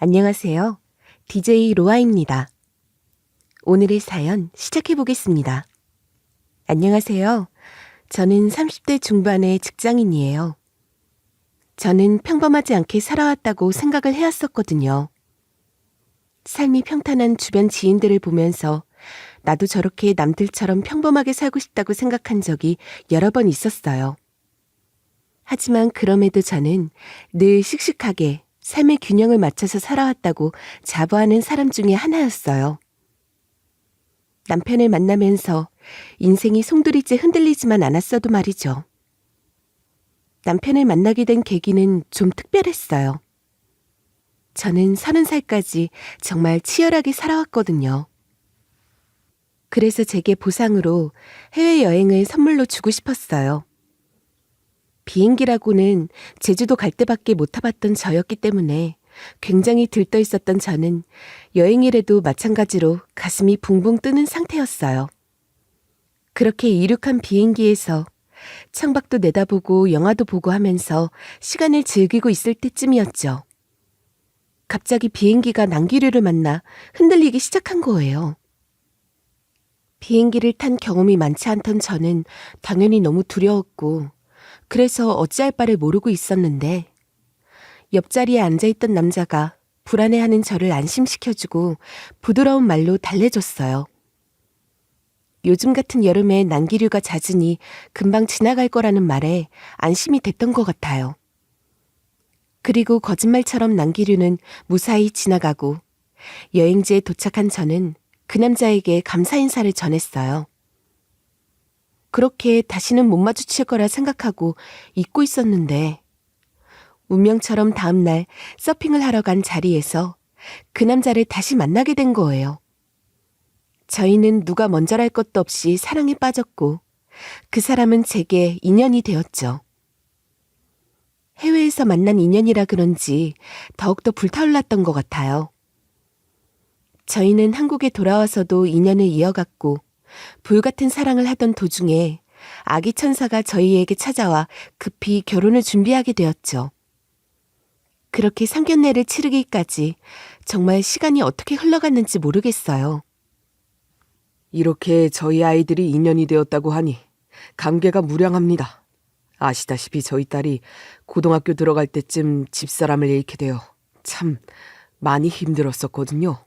안녕하세요. DJ 로아입니다. 오늘의 사연 시작해 보겠습니다. 안녕하세요. 저는 30대 중반의 직장인이에요. 저는 평범하지 않게 살아왔다고 생각을 해왔었거든요. 삶이 평탄한 주변 지인들을 보면서 나도 저렇게 남들처럼 평범하게 살고 싶다고 생각한 적이 여러 번 있었어요. 하지만 그럼에도 저는 늘 씩씩하게 삶의 균형을 맞춰서 살아왔다고 자부하는 사람 중에 하나였어요. 남편을 만나면서 인생이 송두리째 흔들리지만 않았어도 말이죠. 남편을 만나게 된 계기는 좀 특별했어요. 저는 30살까지 정말 치열하게 살아왔거든요. 그래서 제게 보상으로 해외여행을 선물로 주고 싶었어요. 비행기라고는 제주도 갈 때밖에 못 타봤던 저였기 때문에 굉장히 들떠 있었던 저는 여행이라도 마찬가지로 가슴이 붕붕 뜨는 상태였어요. 그렇게 이륙한 비행기에서 창밖도 내다보고 영화도 보고 하면서 시간을 즐기고 있을 때쯤이었죠. 갑자기 비행기가 난기류를 만나 흔들리기 시작한 거예요. 비행기를 탄 경험이 많지 않던 저는 당연히 너무 두려웠고 그래서 어찌할 바를 모르고 있었는데 옆자리에 앉아있던 남자가 불안해하는 저를 안심시켜주고 부드러운 말로 달래줬어요. 요즘 같은 여름에 난기류가 잦으니 금방 지나갈 거라는 말에 안심이 됐던 것 같아요. 그리고 거짓말처럼 난기류는 무사히 지나가고 여행지에 도착한 저는 그 남자에게 감사 인사를 전했어요. 그렇게 다시는 못 마주칠 거라 생각하고 잊고 있었는데 운명처럼 다음날 서핑을 하러 간 자리에서 그 남자를 다시 만나게 된 거예요. 저희는 누가 먼저랄 것도 없이 사랑에 빠졌고 그 사람은 제게 인연이 되었죠. 해외에서 만난 인연이라 그런지 더욱더 불타올랐던 것 같아요. 저희는 한국에 돌아와서도 인연을 이어갔고 불같은 사랑을 하던 도중에 아기 천사가 저희에게 찾아와 급히 결혼을 준비하게 되었죠. 그렇게 상견례를 치르기까지 정말 시간이 어떻게 흘러갔는지 모르겠어요. 이렇게 저희 아이들이 인연이 되었다고 하니 감개가 무량합니다. 아시다시피 저희 딸이 고등학교 들어갈 때쯤 집사람을 잃게 되어 참 많이 힘들었었거든요.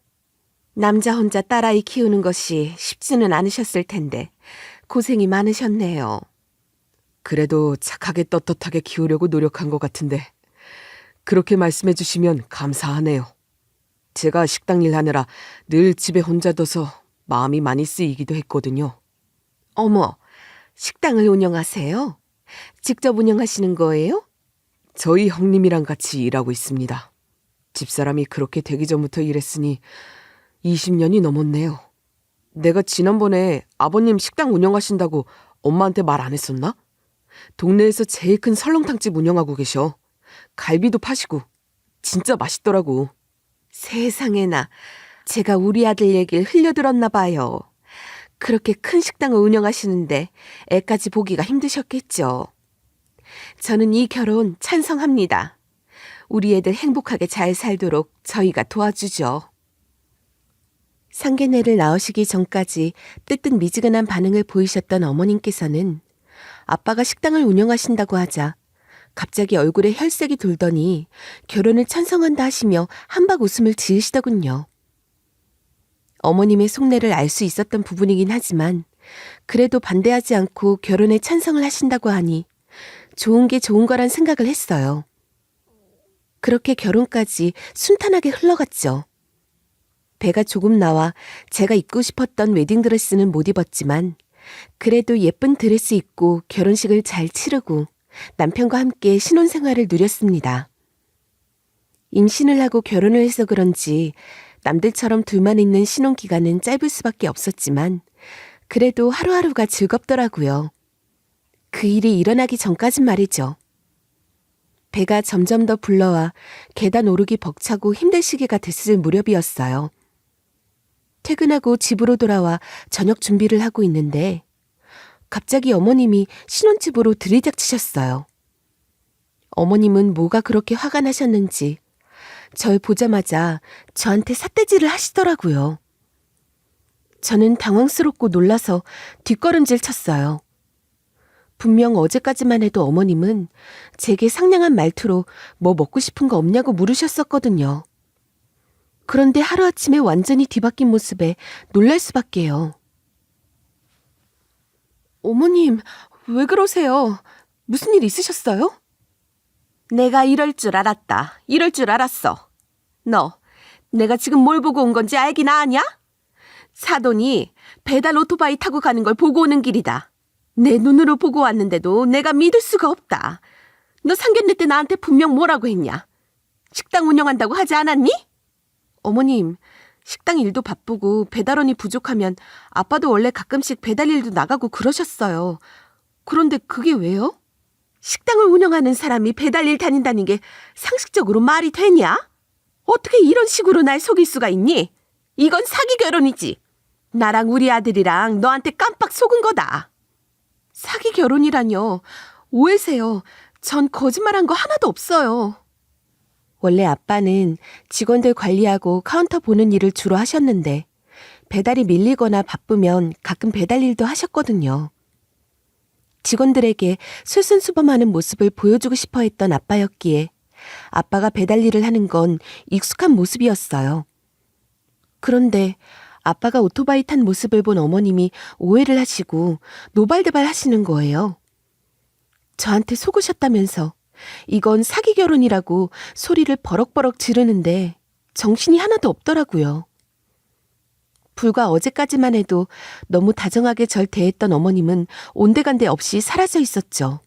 남자 혼자 딸아이 키우는 것이 쉽지는 않으셨을 텐데 고생이 많으셨네요. 그래도 착하게 떳떳하게 키우려고 노력한 것 같은데 그렇게 말씀해 주시면 감사하네요. 제가 식당 일 하느라 늘 집에 혼자 둬서 마음이 많이 쓰이기도 했거든요. 어머, 식당을 운영하세요? 직접 운영하시는 거예요? 저희 형님이랑 같이 일하고 있습니다. 집사람이 그렇게 되기 전부터 일했으니 20년이 넘었네요. 내가 지난번에 아버님 식당 운영하신다고 엄마한테 말 안 했었나? 동네에서 제일 큰 설렁탕집 운영하고 계셔. 갈비도 파시고 진짜 맛있더라고. 세상에나, 제가 우리 아들 얘기를 흘려들었나 봐요. 그렇게 큰 식당을 운영하시는데 애까지 보기가 힘드셨겠죠. 저는 이 결혼 찬성합니다. 우리 애들 행복하게 잘 살도록 저희가 도와주죠. 상견례를 나오시기 전까지 뜨뜻미지근한 반응을 보이셨던 어머님께서는 아빠가 식당을 운영하신다고 하자 갑자기 얼굴에 혈색이 돌더니 결혼을 찬성한다 하시며 한박 웃음을 지으시더군요. 어머님의 속내를 알 수 있었던 부분이긴 하지만 그래도 반대하지 않고 결혼에 찬성을 하신다고 하니 좋은 게 좋은 거란 생각을 했어요. 그렇게 결혼까지 순탄하게 흘러갔죠. 배가 조금 나와 제가 입고 싶었던 웨딩드레스는 못 입었지만 그래도 예쁜 드레스 입고 결혼식을 잘 치르고 남편과 함께 신혼생활을 누렸습니다. 임신을 하고 결혼을 해서 그런지 남들처럼 둘만 있는 신혼기간은 짧을 수밖에 없었지만 그래도 하루하루가 즐겁더라고요. 그 일이 일어나기 전까진 말이죠. 배가 점점 더 불러와 계단 오르기 벅차고 힘들 시기가 됐을 무렵이었어요. 퇴근하고 집으로 돌아와 저녁 준비를 하고 있는데 갑자기 어머님이 신혼집으로 들이닥치셨어요. 어머님은 뭐가 그렇게 화가 나셨는지 절 보자마자 저한테 삿대질을 하시더라고요. 저는 당황스럽고 놀라서 뒷걸음질 쳤어요. 분명 어제까지만 해도 어머님은 제게 상냥한 말투로 뭐 먹고 싶은 거 없냐고 물으셨었거든요. 그런데 하루아침에 완전히 뒤바뀐 모습에 놀랄 수밖에요. 어머님, 왜 그러세요? 무슨 일 있으셨어요? 내가 이럴 줄 알았다. 이럴 줄 알았어. 너, 내가 지금 뭘 보고 온 건지 알긴 아냐? 사돈이 배달 오토바이 타고 가는 걸 보고 오는 길이다. 내 눈으로 보고 왔는데도 내가 믿을 수가 없다. 너 상견례 때 나한테 분명 뭐라고 했냐? 식당 운영한다고 하지 않았니? 어머님, 식당 일도 바쁘고 배달원이 부족하면 아빠도 원래 가끔씩 배달 일도 나가고 그러셨어요. 그런데 그게 왜요? 식당을 운영하는 사람이 배달 일 다닌다는 게 상식적으로 말이 되냐? 어떻게 이런 식으로 날 속일 수가 있니? 이건 사기 결혼이지. 나랑 우리 아들이랑 너한테 깜빡 속은 거다. 사기 결혼이라뇨. 오해세요. 전 거짓말한 거 하나도 없어요. 원래 아빠는 직원들 관리하고 카운터 보는 일을 주로 하셨는데 배달이 밀리거나 바쁘면 가끔 배달 일도 하셨거든요. 직원들에게 솔선수범하는 모습을 보여주고 싶어 했던 아빠였기에 아빠가 배달 일을 하는 건 익숙한 모습이었어요. 그런데 아빠가 오토바이 탄 모습을 본 어머님이 오해를 하시고 노발대발 하시는 거예요. 저한테 속으셨다면서 이건 사기 결혼이라고 소리를 버럭버럭 지르는데 정신이 하나도 없더라고요. 불과 어제까지만 해도 너무 다정하게 절 대했던 어머님은 온데간데 없이 사라져 있었죠.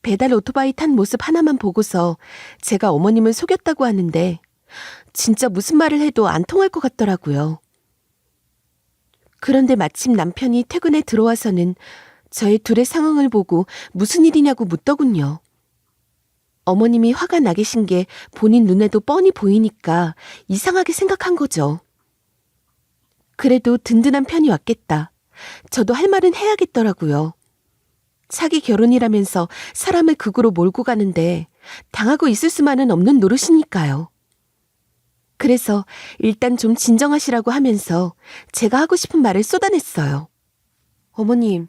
배달 오토바이 탄 모습 하나만 보고서 제가 어머님을 속였다고 하는데 진짜 무슨 말을 해도 안 통할 것 같더라고요. 그런데 마침 남편이 퇴근에 들어와서는 저희 둘의 상황을 보고 무슨 일이냐고 묻더군요. 어머님이 화가 나 계신 게 본인 눈에도 뻔히 보이니까 이상하게 생각한 거죠. 그래도 든든한 편이 왔겠다. 저도 할 말은 해야겠더라고요. 사기 결혼이라면서 사람을 극으로 몰고 가는데 당하고 있을 수만은 없는 노릇이니까요. 그래서 일단 좀 진정하시라고 하면서 제가 하고 싶은 말을 쏟아냈어요. 어머님,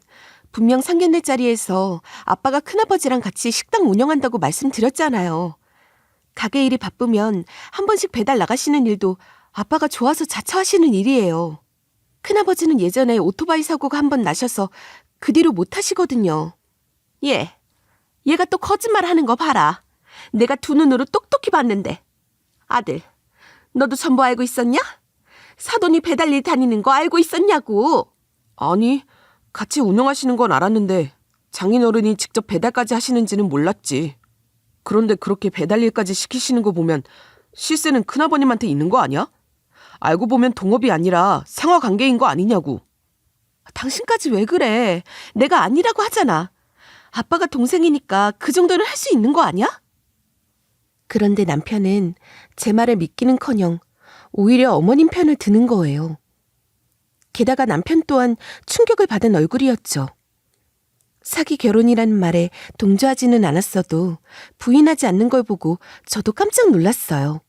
분명 상견례 자리에서 아빠가 큰아버지랑 같이 식당 운영한다고 말씀드렸잖아요. 가게 일이 바쁘면 한 번씩 배달 나가시는 일도 아빠가 좋아서 자처하시는 일이에요. 큰아버지는 예전에 오토바이 사고가 한 번 나셔서 그 뒤로 못 하시거든요. 얘가 또 거짓말 하는 거 봐라. 내가 두 눈으로 똑똑히 봤는데. 아들, 너도 전부 알고 있었냐? 사돈이 배달 일 다니는 거 알고 있었냐고. 아니, 같이 운영하시는 건 알았는데 장인어른이 직접 배달까지 하시는지는 몰랐지. 그런데 그렇게 배달 일까지 시키시는 거 보면 실세는 큰아버님한테 있는 거 아니야? 알고 보면 동업이 아니라 상하관계인 거 아니냐고. 당신까지 왜 그래? 내가 아니라고 하잖아. 아빠가 동생이니까 그 정도는 할 수 있는 거 아니야? 그런데 남편은 제 말을 믿기는커녕 오히려 어머님 편을 드는 거예요. 게다가 남편 또한 충격을 받은 얼굴이었죠. 사기 결혼이라는 말에 동조하지는 않았어도 부인하지 않는 걸 보고 저도 깜짝 놀랐어요.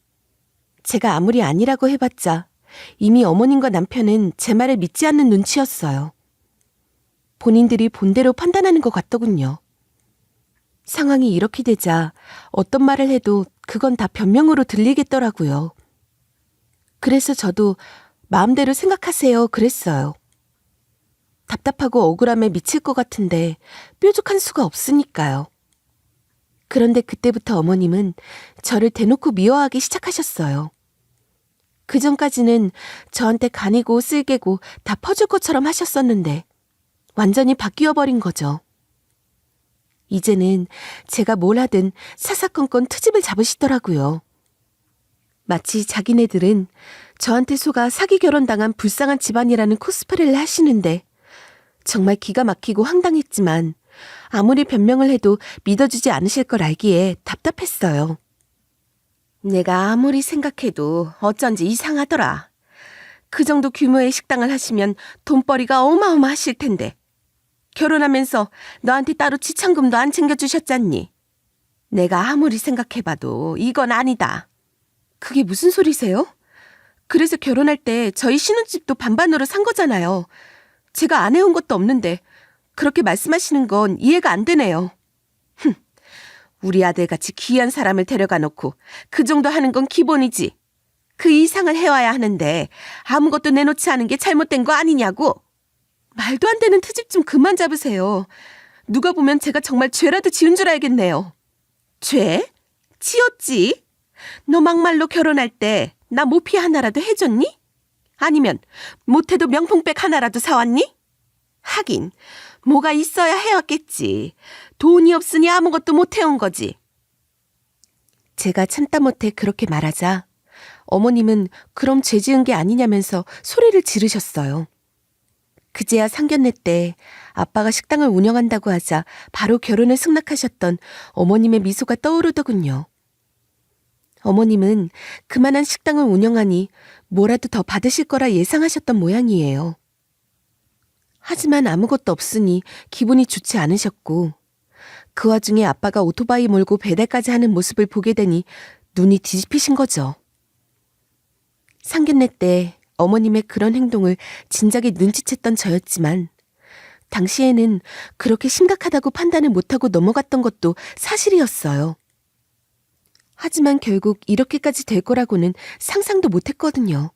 제가 아무리 아니라고 해봤자 이미 어머님과 남편은 제 말을 믿지 않는 눈치였어요. 본인들이 본대로 판단하는 것 같더군요. 상황이 이렇게 되자 어떤 말을 해도 그건 다 변명으로 들리겠더라고요. 그래서 저도 마음대로 생각하세요 그랬어요. 답답하고 억울함에 미칠 것 같은데 뾰족한 수가 없으니까요. 그런데 그때부터 어머님은 저를 대놓고 미워하기 시작하셨어요. 그전까지는 저한테 간이고 쓸개고 다 퍼줄 것처럼 하셨었는데 완전히 바뀌어버린 거죠. 이제는 제가 뭘 하든 사사건건 트집을 잡으시더라고요. 마치 자기네들은 저한테 속아 사기 결혼당한 불쌍한 집안이라는 코스프레를 하시는데 정말 기가 막히고 황당했지만 아무리 변명을 해도 믿어주지 않으실 걸 알기에 답답했어요. 내가 아무리 생각해도 어쩐지 이상하더라. 그 정도 규모의 식당을 하시면 돈벌이가 어마어마하실 텐데 결혼하면서 너한테 따로 지참금도 안 챙겨주셨잖니. 내가 아무리 생각해봐도 이건 아니다. 그게 무슨 소리세요? 그래서 결혼할 때 저희 신혼집도 반반으로 산 거잖아요. 제가 안 해온 것도 없는데 그렇게 말씀하시는 건 이해가 안 되네요. 우리 아들같이 귀한 사람을 데려가 놓고 그 정도 하는 건 기본이지. 그 이상을 해와야 하는데 아무것도 내놓지 않은 게 잘못된 거 아니냐고. 말도 안 되는 트집 좀 그만 잡으세요. 누가 보면 제가 정말 죄라도 지은 줄 알겠네요. 죄? 지었지. 너 막말로 결혼할 때 나 모피 하나라도 해줬니? 아니면 못해도 명품백 하나라도 사왔니? 하긴 뭐가 있어야 해왔겠지. 돈이 없으니 아무것도 못 해온 거지. 제가 참다 못해 그렇게 말하자 어머님은 그럼 죄 지은 게 아니냐면서 소리를 지르셨어요. 그제야 상견례 때 아빠가 식당을 운영한다고 하자 바로 결혼을 승낙하셨던 어머님의 미소가 떠오르더군요. 어머님은 그만한 식당을 운영하니 뭐라도 더 받으실 거라 예상하셨던 모양이에요. 하지만 아무것도 없으니 기분이 좋지 않으셨고 그 와중에 아빠가 오토바이 몰고 배달까지 하는 모습을 보게 되니 눈이 뒤집히신 거죠. 상견례 때 어머님의 그런 행동을 진작에 눈치챘던 저였지만 당시에는 그렇게 심각하다고 판단을 못하고 넘어갔던 것도 사실이었어요. 하지만 결국 이렇게까지 될 거라고는 상상도 못했거든요.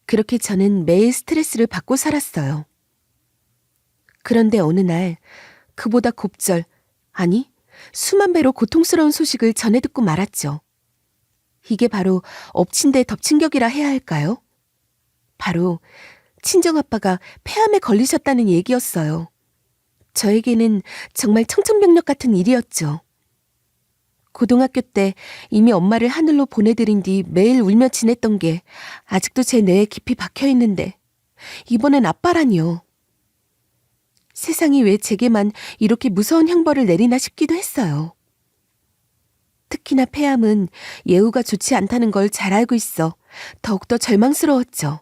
그렇게 저는 매일 스트레스를 받고 살았어요. 그런데 어느 날 그보다 곱절, 아니 수만 배로 고통스러운 소식을 전해 듣고 말았죠. 이게 바로 엎친 데 덮친 격이라 해야 할까요? 바로 친정아빠가 폐암에 걸리셨다는 얘기였어요. 저에게는 정말 청천벽력 같은 일이었죠. 고등학교 때 이미 엄마를 하늘로 보내드린 뒤 매일 울며 지냈던 게 아직도 제 뇌에 깊이 박혀있는데 이번엔 아빠라니요. 세상이 왜 제게만 이렇게 무서운 형벌을 내리나 싶기도 했어요. 특히나 폐암은 예후가 좋지 않다는 걸 잘 알고 있어 더욱더 절망스러웠죠.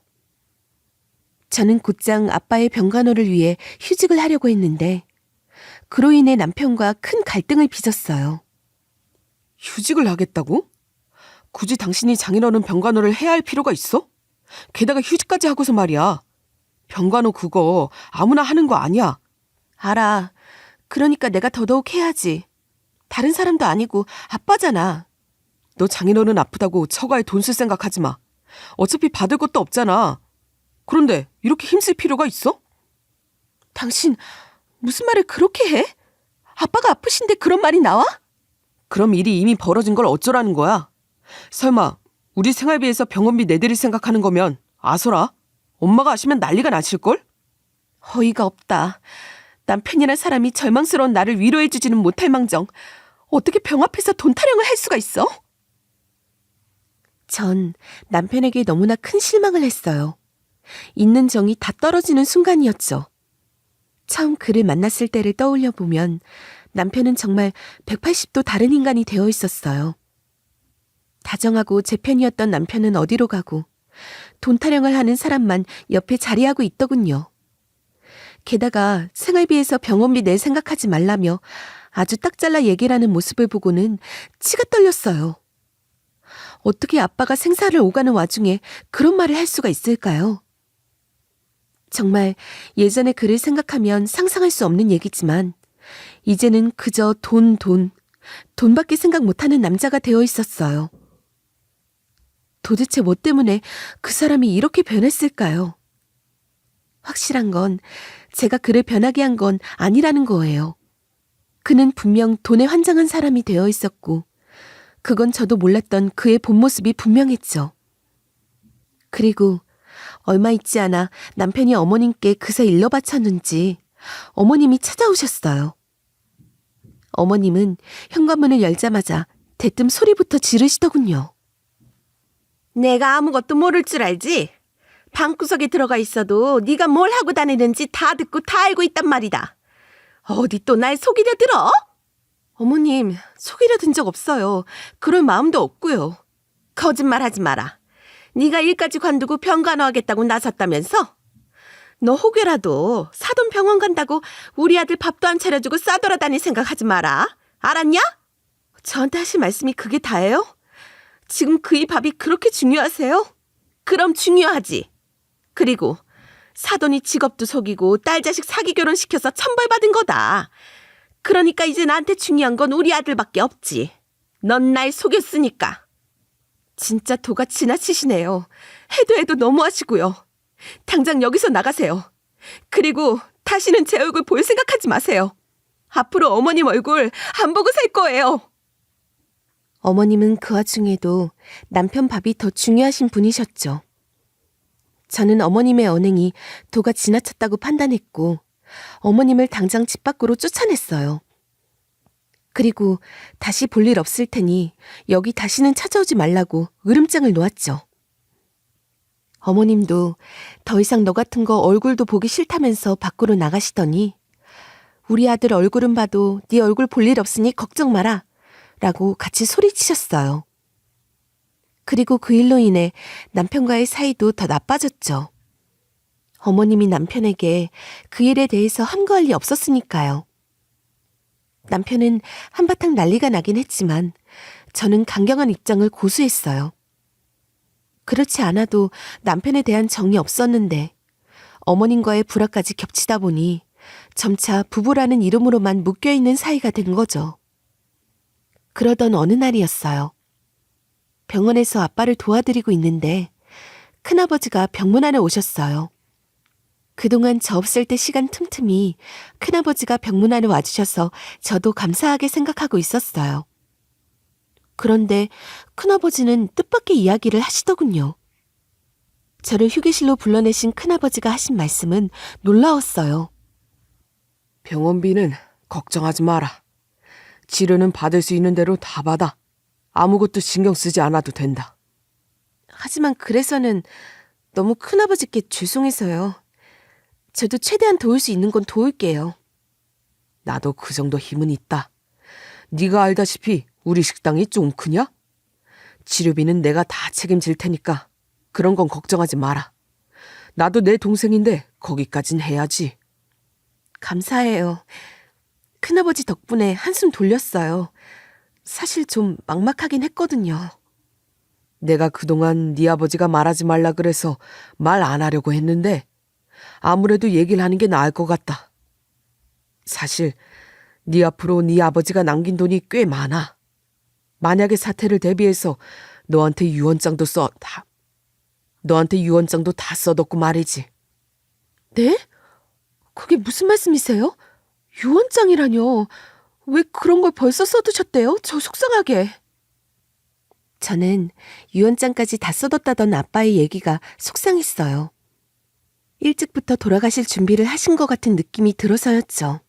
저는 곧장 아빠의 병간호를 위해 휴직을 하려고 했는데 그로 인해 남편과 큰 갈등을 빚었어요. 휴직을 하겠다고? 굳이 당신이 장인어른 병간호를 해야 할 필요가 있어? 게다가 휴직까지 하고서 말이야. 병간호 그거 아무나 하는 거 아니야. 알아. 그러니까 내가 더더욱 해야지. 다른 사람도 아니고 아빠잖아. 너 장인어른 아프다고 처가에 돈 쓸 생각하지 마. 어차피 받을 것도 없잖아. 그런데 이렇게 힘쓸 필요가 있어? 당신 무슨 말을 그렇게 해? 아빠가 아프신데 그런 말이 나와? 그럼 일이 이미 벌어진 걸 어쩌라는 거야? 설마 우리 생활비에서 병원비 내드릴 생각하는 거면 아서라. 엄마가 아시면 난리가 나실걸? 어이가 없다. 남편이란 사람이 절망스러운 나를 위로해주지는 못할 망정 어떻게 병 앞에서 돈 타령을 할 수가 있어? 전 남편에게 너무나 큰 실망을 했어요. 있는 정이 다 떨어지는 순간이었죠. 처음 그를 만났을 때를 떠올려 보면 남편은 정말 180도 다른 인간이 되어 있었어요. 다정하고 제 편이었던 남편은 어디로 가고 돈 타령을 하는 사람만 옆에 자리하고 있더군요. 게다가 생활비에서 병원비 낼 생각하지 말라며 아주 딱 잘라 얘기를 하는 모습을 보고는 치가 떨렸어요. 어떻게 아빠가 생사를 오가는 와중에 그런 말을 할 수가 있을까요? 정말 예전의 그를 생각하면 상상할 수 없는 얘기지만 이제는 그저 돈밖에 생각 못하는 남자가 되어 있었어요. 도대체 뭐 때문에 그 사람이 이렇게 변했을까요? 확실한 건 제가 그를 변하게 한 건 아니라는 거예요. 그는 분명 돈에 환장한 사람이 되어 있었고 그건 저도 몰랐던 그의 본 모습이 분명했죠. 그리고 얼마 있지 않아 남편이 어머님께 그새 일러 바쳤는지 어머님이 찾아오셨어요. 어머님은 현관문을 열자마자 대뜸 소리부터 지르시더군요. 내가 아무것도 모를 줄 알지? 방구석에 들어가 있어도 네가 뭘 하고 다니는지 다 듣고 다 알고 있단 말이다. 어디 또 날 속이려 들어? 어머님, 속이려 든 적 없어요. 그럴 마음도 없고요. 거짓말하지 마라. 네가 일까지 관두고 병간호하겠다고 나섰다면서? 너 혹여라도 사돈 병원 간다고 우리 아들 밥도 안 차려주고 싸돌아다닐 생각하지 마라. 알았냐? 저한테 하신 말씀이 그게 다예요? 지금 그이 밥이 그렇게 중요하세요? 그럼 중요하지. 그리고 사돈이 직업도 속이고 딸 자식 사기 결혼시켜서 천벌받은 거다. 그러니까 이제 나한테 중요한 건 우리 아들밖에 없지. 넌 날 속였으니까. 진짜 도가 지나치시네요. 해도 너무하시고요. 당장 여기서 나가세요. 그리고 다시는 제 얼굴 볼 생각하지 마세요. 앞으로 어머님 얼굴 안 보고 살 거예요. 어머님은 그 와중에도 남편 밥이 더 중요하신 분이셨죠. 저는 어머님의 언행이 도가 지나쳤다고 판단했고 어머님을 당장 집 밖으로 쫓아냈어요. 그리고 다시 볼 일 없을 테니 여기 다시는 찾아오지 말라고 으름장을 놓았죠. 어머님도 더 이상 너 같은 거 얼굴도 보기 싫다면서 밖으로 나가시더니 우리 아들 얼굴은 봐도 네 얼굴 볼 일 없으니 걱정 마라 라고 같이 소리치셨어요. 그리고 그 일로 인해 남편과의 사이도 더 나빠졌죠. 어머님이 남편에게 그 일에 대해서 함구할 리 없었으니까요. 남편은 한바탕 난리가 나긴 했지만 저는 강경한 입장을 고수했어요. 그렇지 않아도 남편에 대한 정이 없었는데 어머님과의 불화까지 겹치다 보니 점차 부부라는 이름으로만 묶여있는 사이가 된 거죠. 그러던 어느 날이었어요. 병원에서 아빠를 도와드리고 있는데 큰아버지가 병문 안에 오셨어요. 그동안 저 없을 때 시간 틈틈이 큰아버지가 병문 안에 와주셔서 저도 감사하게 생각하고 있었어요. 그런데 큰아버지는 뜻밖의 이야기를 하시더군요. 저를 휴게실로 불러내신 큰아버지가 하신 말씀은 놀라웠어요. 병원비는 걱정하지 마라. 치료는 받을 수 있는 대로 다 받아. 아무것도 신경 쓰지 않아도 된다. 하지만 그래서는 너무 큰아버지께 죄송해서요. 저도 최대한 도울 수 있는 건 도울게요. 나도 그 정도 힘은 있다. 네가 알다시피 우리 식당이 좀 크냐? 치료비는 내가 다 책임질 테니까 그런 건 걱정하지 마라. 나도 내 동생인데 거기까진 해야지. 감사해요. 큰아버지 덕분에 한숨 돌렸어요. 사실 좀 막막하긴 했거든요. 내가 그동안 네 아버지가 말하지 말라 그래서 말 안 하려고 했는데 아무래도 얘기를 하는 게 나을 것 같다. 사실 네 앞으로 네 아버지가 남긴 돈이 꽤 많아. 만약에 사태를 대비해서 너한테 유언장도 다 써뒀고 말이지. 네? 그게 무슨 말씀이세요? 유언장이라뇨. 왜 그런 걸 벌써 써두셨대요? 저 속상하게. 저는 유언장까지 다 써뒀다던 아빠의 얘기가 속상했어요. 일찍부터 돌아가실 준비를 하신 것 같은 느낌이 들어서였죠.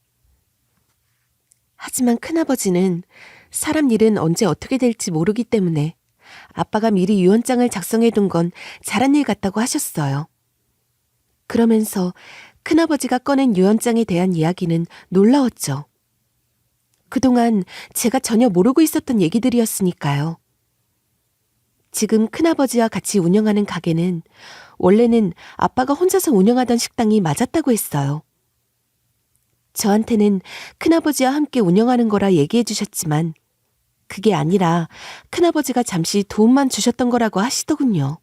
하지만 큰아버지는 사람 일은 언제 어떻게 될지 모르기 때문에 아빠가 미리 유언장을 작성해둔 건 잘한 일 같다고 하셨어요. 그러면서 큰아버지가 꺼낸 유언장에 대한 이야기는 놀라웠죠. 그동안 제가 전혀 모르고 있었던 얘기들이었으니까요. 지금 큰아버지와 같이 운영하는 가게는 원래는 아빠가 혼자서 운영하던 식당이 맞았다고 했어요. 저한테는 큰아버지와 함께 운영하는 거라 얘기해 주셨지만 그게 아니라 큰아버지가 잠시 도움만 주셨던 거라고 하시더군요.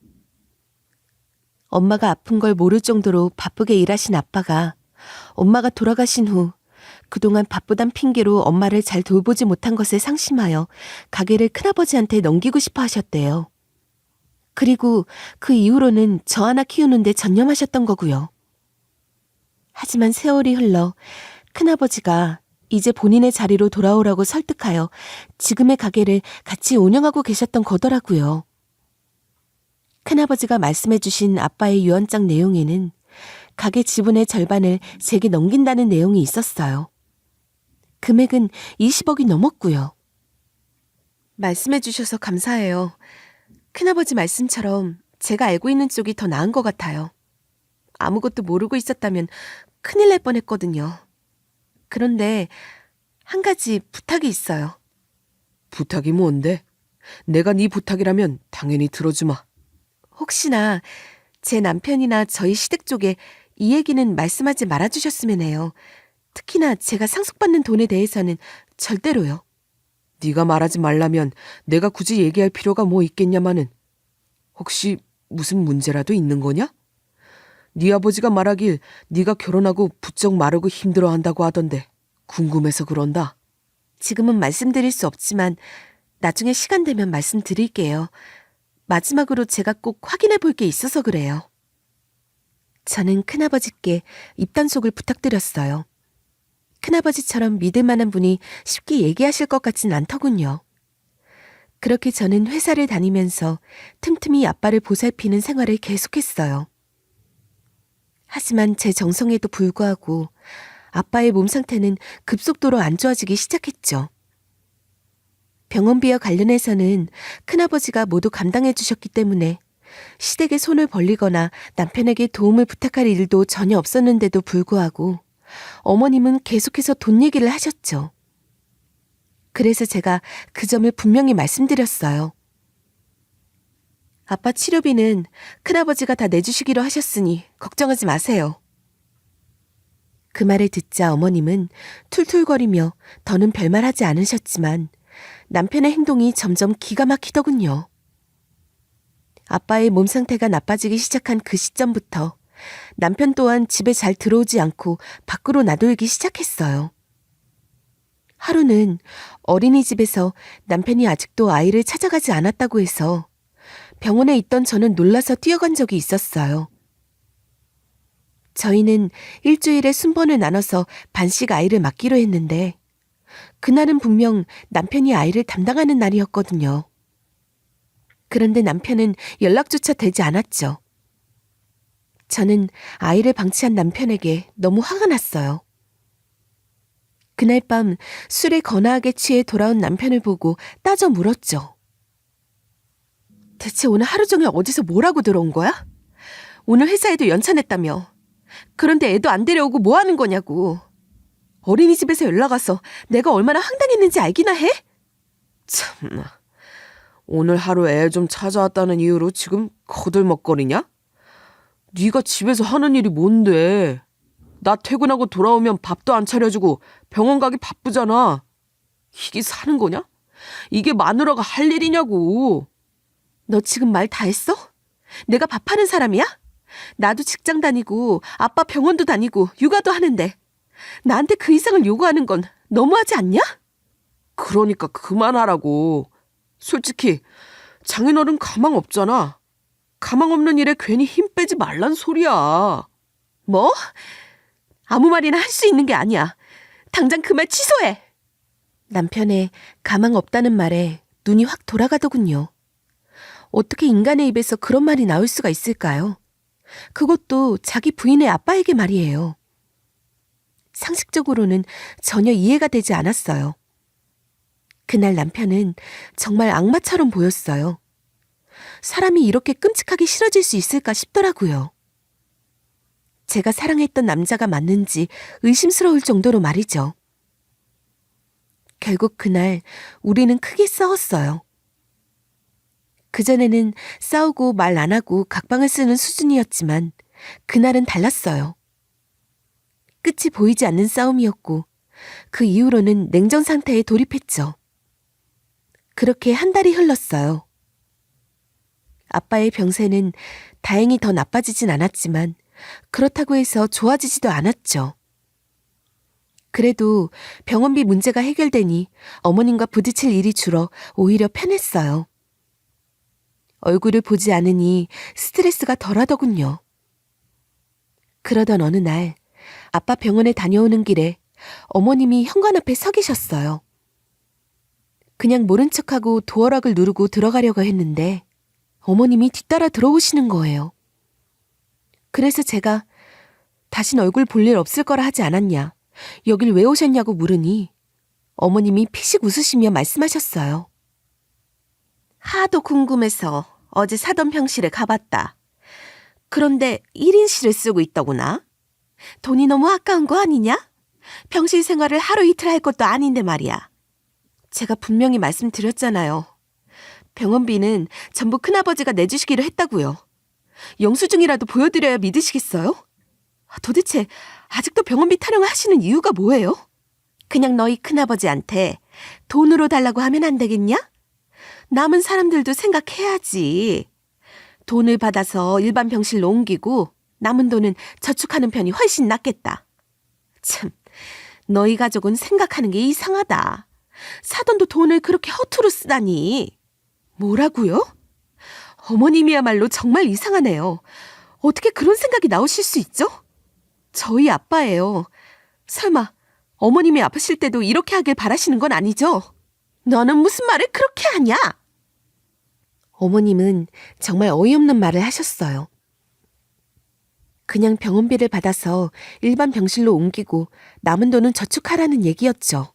엄마가 아픈 걸 모를 정도로 바쁘게 일하신 아빠가 엄마가 돌아가신 후 그동안 바쁘단 핑계로 엄마를 잘 돌보지 못한 것에 상심하여 가게를 큰아버지한테 넘기고 싶어 하셨대요. 그리고 그 이후로는 저 하나 키우는데 전념하셨던 거고요. 하지만 세월이 흘러 큰아버지가 이제 본인의 자리로 돌아오라고 설득하여 지금의 가게를 같이 운영하고 계셨던 거더라고요. 큰아버지가 말씀해 주신 아빠의 유언장 내용에는 가게 지분의 절반을 제게 넘긴다는 내용이 있었어요. 금액은 20억이 넘었고요. 말씀해 주셔서 감사해요. 큰아버지 말씀처럼 제가 알고 있는 쪽이 더 나은 것 같아요. 아무것도 모르고 있었다면 큰일 날 뻔했거든요. 그런데 한 가지 부탁이 있어요. 부탁이 뭔데? 내가 네 부탁이라면 당연히 들어주마. 혹시나 제 남편이나 저희 시댁 쪽에 이 얘기는 말씀하지 말아주셨으면 해요. 특히나 제가 상속받는 돈에 대해서는 절대로요. 네가 말하지 말라면 내가 굳이 얘기할 필요가 뭐 있겠냐마는. 혹시 무슨 문제라도 있는 거냐? 네 아버지가 말하길 네가 결혼하고 부쩍 마르고 힘들어한다고 하던데 궁금해서 그런다. 지금은 말씀드릴 수 없지만 나중에 시간 되면 말씀드릴게요. 마지막으로 제가 꼭 확인해 볼 게 있어서 그래요. 저는 큰아버지께 입단속을 부탁드렸어요. 큰아버지처럼 믿을 만한 분이 쉽게 얘기하실 것 같진 않더군요. 그렇게 저는 회사를 다니면서 틈틈이 아빠를 보살피는 생활을 계속했어요. 하지만 제 정성에도 불구하고 아빠의 몸 상태는 급속도로 안 좋아지기 시작했죠. 병원비와 관련해서는 큰아버지가 모두 감당해 주셨기 때문에 시댁에 손을 벌리거나 남편에게 도움을 부탁할 일도 전혀 없었는데도 불구하고 어머님은 계속해서 돈 얘기를 하셨죠. 그래서 제가 그 점을 분명히 말씀드렸어요. 아빠 치료비는 큰아버지가 다 내주시기로 하셨으니 걱정하지 마세요. 그 말을 듣자 어머님은 툴툴거리며 더는 별말하지 않으셨지만 남편의 행동이 점점 기가 막히더군요. 아빠의 몸 상태가 나빠지기 시작한 그 시점부터 남편 또한 집에 잘 들어오지 않고 밖으로 나돌기 시작했어요. 하루는 어린이집에서 남편이 아직도 아이를 찾아가지 않았다고 해서 병원에 있던 저는 놀라서 뛰어간 적이 있었어요. 저희는 일주일에 순번을 나눠서 반씩 아이를 맡기로 했는데 그날은 분명 남편이 아이를 담당하는 날이었거든요. 그런데 남편은 연락조차 되지 않았죠. 저는 아이를 방치한 남편에게 너무 화가 났어요. 그날 밤 술에 거나하게 취해 돌아온 남편을 보고 따져 물었죠. 대체 오늘 하루 종일 어디서 뭘 하고 들어온 거야? 오늘 회사에도 연차냈다며. 그런데 애도 안 데려오고 뭐 하는 거냐고. 어린이집에서 연락 와서 내가 얼마나 황당했는지 알기나 해? 참나. 오늘 하루 애 좀 찾아왔다는 이유로 지금 거들먹거리냐? 네가 집에서 하는 일이 뭔데? 나 퇴근하고 돌아오면 밥도 안 차려주고 병원 가기 바쁘잖아. 이게 사는 거냐? 이게 마누라가 할 일이냐고. 너 지금 말 다 했어? 내가 밥하는 사람이야? 나도 직장 다니고 아빠 병원도 다니고 육아도 하는데 나한테 그 이상을 요구하는 건 너무하지 않냐? 그러니까 그만하라고. 솔직히 장인어른 가망 없잖아. 가망 없는 일에 괜히 힘 빼지 말란 소리야. 뭐? 아무 말이나 할 수 있는 게 아니야. 당장 그 말 취소해. 남편의 가망 없다는 말에 눈이 확 돌아가더군요. 어떻게 인간의 입에서 그런 말이 나올 수가 있을까요? 그것도 자기 부인의 아빠에게 말이에요. 상식적으로는 전혀 이해가 되지 않았어요. 그날 남편은 정말 악마처럼 보였어요. 사람이 이렇게 끔찍하게 싫어질 수 있을까 싶더라고요. 제가 사랑했던 남자가 맞는지 의심스러울 정도로 말이죠. 결국 그날 우리는 크게 싸웠어요. 그전에는 싸우고 말 안 하고 각방을 쓰는 수준이었지만 그날은 달랐어요. 끝이 보이지 않는 싸움이었고 그 이후로는 냉전 상태에 돌입했죠. 그렇게 한 달이 흘렀어요. 아빠의 병세는 다행히 더 나빠지진 않았지만 그렇다고 해서 좋아지지도 않았죠. 그래도 병원비 문제가 해결되니 어머님과 부딪힐 일이 줄어 오히려 편했어요. 얼굴을 보지 않으니 스트레스가 덜하더군요. 그러던 어느 날 아빠 병원에 다녀오는 길에 어머님이 현관 앞에 서 계셨어요. 그냥 모른 척하고 도어락을 누르고 들어가려고 했는데 어머님이 뒤따라 들어오시는 거예요. 그래서 제가 다신 얼굴 볼 일 없을 거라 하지 않았냐, 여길 왜 오셨냐고 물으니 어머님이 피식 웃으시며 말씀하셨어요. 하도 궁금해서 어제 사돈 병실에 가봤다. 그런데 1인실을 쓰고 있더구나. 돈이 너무 아까운 거 아니냐? 병실 생활을 하루 이틀 할 것도 아닌데 말이야. 제가 분명히 말씀드렸잖아요. 병원비는 전부 큰아버지가 내주시기로 했다고요. 영수증이라도 보여드려야 믿으시겠어요? 도대체 아직도 병원비 타령을 하시는 이유가 뭐예요? 그냥 너희 큰아버지한테 돈으로 달라고 하면 안 되겠냐? 남은 사람들도 생각해야지. 돈을 받아서 일반 병실로 옮기고 남은 돈은 저축하는 편이 훨씬 낫겠다. 참, 너희 가족은 생각하는 게 이상하다. 사돈도 돈을 그렇게 허투루 쓰다니. 뭐라고요? 어머님이야말로 정말 이상하네요. 어떻게 그런 생각이 나오실 수 있죠? 저희 아빠예요. 설마 어머님이 아프실 때도 이렇게 하길 바라시는 건 아니죠? 너는 무슨 말을 그렇게 하냐? 어머님은 정말 어이없는 말을 하셨어요. 그냥 병원비를 받아서 일반 병실로 옮기고 남은 돈은 저축하라는 얘기였죠.